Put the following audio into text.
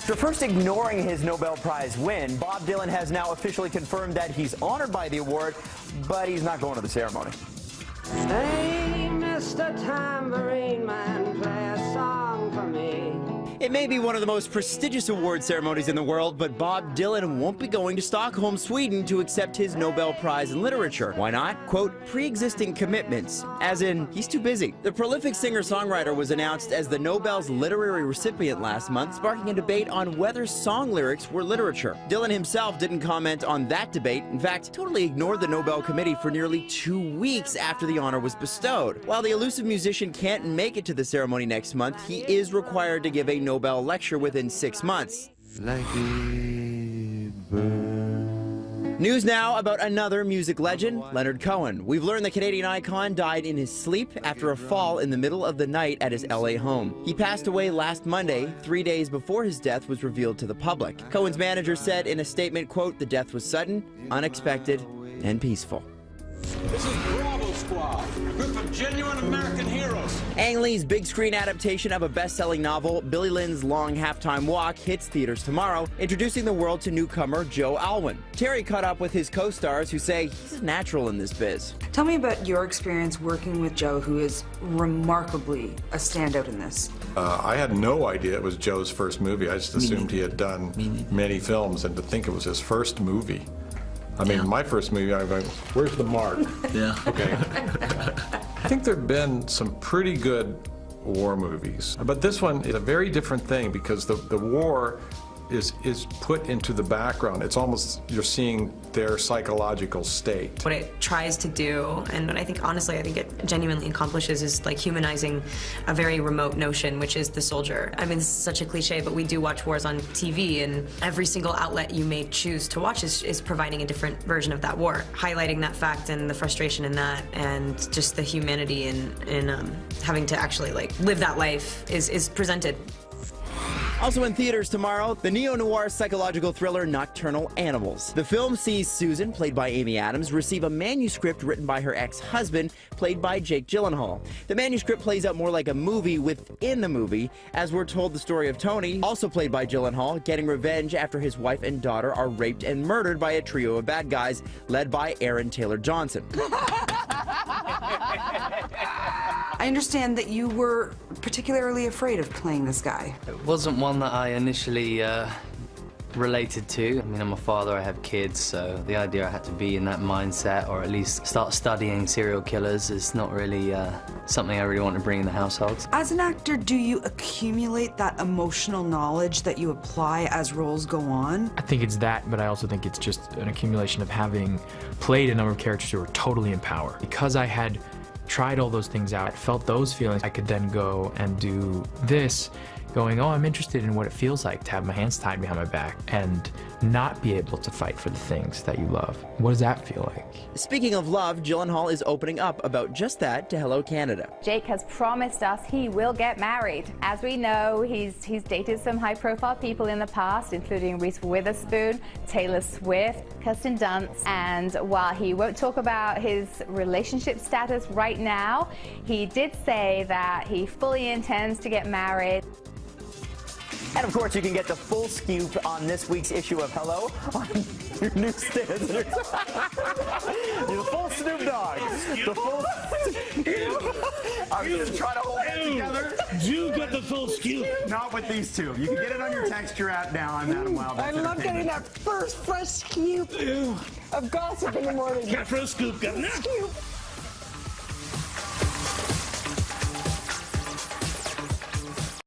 After first ignoring his Nobel Prize win, Bob Dylan has now officially confirmed that he's honored by the award, but he's not going to the ceremony. Hey, Mr. Tambourine Man, play a song for me. It may be one of the most prestigious award ceremonies in the world, but Bob Dylan won't be going to Stockholm, Sweden to accept his Nobel Prize in Literature. Why not? Quote, pre-existing commitments, as in, he's too busy. The prolific singer-songwriter was announced as the Nobel's literary recipient last month, sparking a debate on whether song lyrics were literature. Dylan himself didn't comment on that debate. In fact, totally ignored the Nobel Committee for nearly 2 weeks after the honor was bestowed. While the elusive musician can't make it to the ceremony next month, he is required to give a Nobel lecture within 6 months. Like a bird. News now about another music legend, Leonard Cohen. We've learned the Canadian icon died in his sleep after a fall in the middle of the night at his LA home. He passed away last Monday, 3 days before his death was revealed to the public. Cohen's manager said in a statement, quote, "The death was sudden, unexpected, and peaceful." This is Bravo Squad, a group of genuine American heroes. Ang Lee's big screen adaptation of a best-selling novel, Billy Lynn's Long Halftime Walk, hits theaters tomorrow, introducing the world to newcomer Joe Alwyn. Terry caught up with his co-stars who say he's a natural in this biz. Tell me about your experience working with Joe, who is remarkably a standout in this. I had no idea it was Joe's first movie. I just assumed he had done many films, and to think it was his first movie. I mean, my first movie, I went, where's the mark? Yeah. Okay. I think there have been some pretty good war movies, but this one is a very different thing because the war is put into the background. It's almost, you're seeing their psychological state. What it tries to do, and what I think, honestly, I think it genuinely accomplishes is like humanizing a very remote notion, which is the soldier. I mean, this is such a cliche, but we do watch wars on TV, and every single outlet you may choose to watch is providing a different version of that war, highlighting that fact and the frustration in that, and just the humanity in having to actually like live that life is presented. Also in theaters tomorrow, the neo-noir psychological thriller Nocturnal Animals. The film sees Susan, played by Amy Adams, receive a manuscript written by her ex-husband, played by Jake Gyllenhaal. The manuscript plays out more like a movie within the movie, as we're told the story of Tony, also played by Gyllenhaal, getting revenge after his wife and daughter are raped and murdered by a trio of bad guys led by Aaron Taylor Johnson. I understand that you were particularly afraid of playing this guy. It wasn't one that I initially related to. I mean, I'm a father, I have kids, so the idea I had to be in that mindset or at least start studying serial killers is not really something I really want to bring in the household. As an actor, do you accumulate that emotional knowledge that you apply as roles go on? I think it's that, but I also think it's just an accumulation of having played a number of characters who were totally in power. Because I had tried all those things out, felt those feelings, I could then go and do this, going, oh, I'm interested in what it feels like to have my hands tied behind my back and not be able to fight for the things that you love. What does that feel like? Speaking of love, Gyllenhaal is opening up about just that to Hello Canada. Jake has promised us he will get married. As we know, he's dated some high-profile people in the past, including Reese Witherspoon, Taylor Swift, Kirsten Dunst, and while he won't talk about his relationship status right now, he did say that he fully intends to get married. And of course, you can get the full scoop on this week's issue of Hello on your newsstands. The full Snoop Dogg. The full. I'm just trying to hold it together. You get the full scoop. Not with these two. You can get it on your Texture app now. I'm Adam Wild. I love getting that first fresh scoop of gossip in the morning. Got first scoop, got that. Scoop.